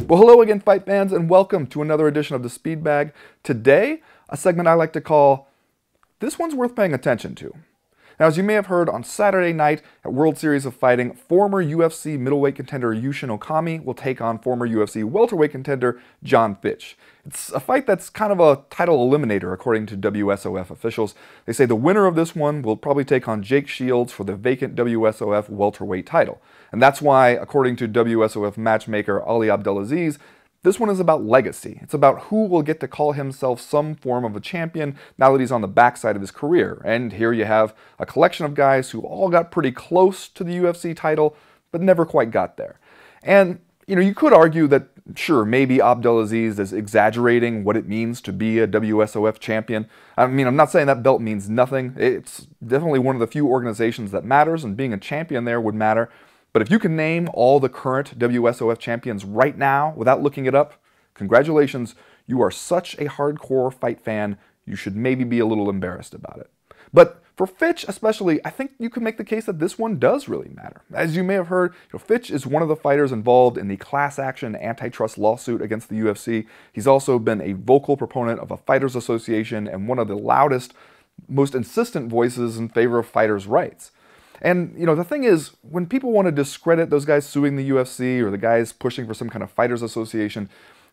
Well, hello again, fight fans, and welcome to another edition of the Speed Bag. Today, a segment I like to call, This One's Worth Paying Attention To. Now, as you may have heard, on Saturday night at World Series of Fighting, former UFC middleweight contender Yushin Okami will take on former UFC welterweight contender John Fitch. It's a fight that's kind of a title eliminator, according to WSOF officials. They say the winner of this one will probably take on Jake Shields for the vacant WSOF welterweight title. And that's why, according to WSOF matchmaker Ali Abdelaziz, this one is about legacy. It's about who will get to call himself some form of a champion now that he's on the backside of his career. And here you have a collection of guys who all got pretty close to the UFC title, but never quite got there. And, you could argue that, sure, maybe Abdelaziz is exaggerating what it means to be a WSOF champion. I mean, I'm not saying that belt means nothing. It's definitely one of the few organizations that matters, and being a champion there would matter. But if you can name all the current WSOF champions right now without looking it up, congratulations, you are such a hardcore fight fan, you should maybe be a little embarrassed about it. But for Fitch especially, I think you can make the case that this one does really matter. As you may have heard, Fitch is one of the fighters involved in the class action antitrust lawsuit against the UFC. He's also been a vocal proponent of a fighters association and one of the loudest, most insistent voices in favor of fighters' rights. And, the thing is, when people want to discredit those guys suing the UFC or the guys pushing for some kind of fighters association,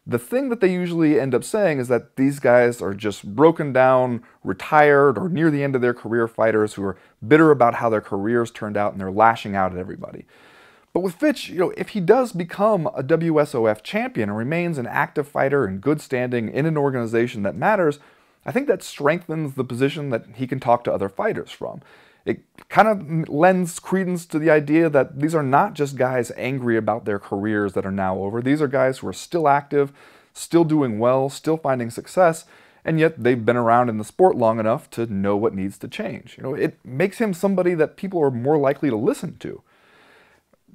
the thing that they usually end up saying is that these guys are just broken down, retired, or near the end of their career fighters who are bitter about how their careers turned out and they're lashing out at everybody. But with Fitch, if he does become a WSOF champion and remains an active fighter in good standing in an organization that matters, I think that strengthens the position that he can talk to other fighters from. It kind of lends credence to the idea that these are not just guys angry about their careers that are now over. These are guys who are still active, still doing well, still finding success, and yet they've been around in the sport long enough to know what needs to change. It makes him somebody that people are more likely to listen to.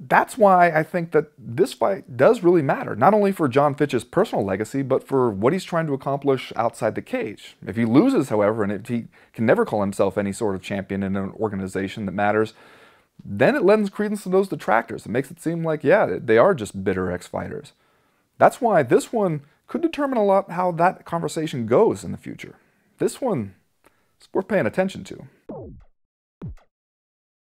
That's why I think that this fight does really matter, not only for John Fitch's personal legacy, but for what he's trying to accomplish outside the cage. If he loses, however, and if he can never call himself any sort of champion in an organization that matters, then it lends credence to those detractors. It makes it seem like, yeah, they are just bitter ex-fighters. That's why this one could determine a lot how that conversation goes in the future. This one is worth paying attention to.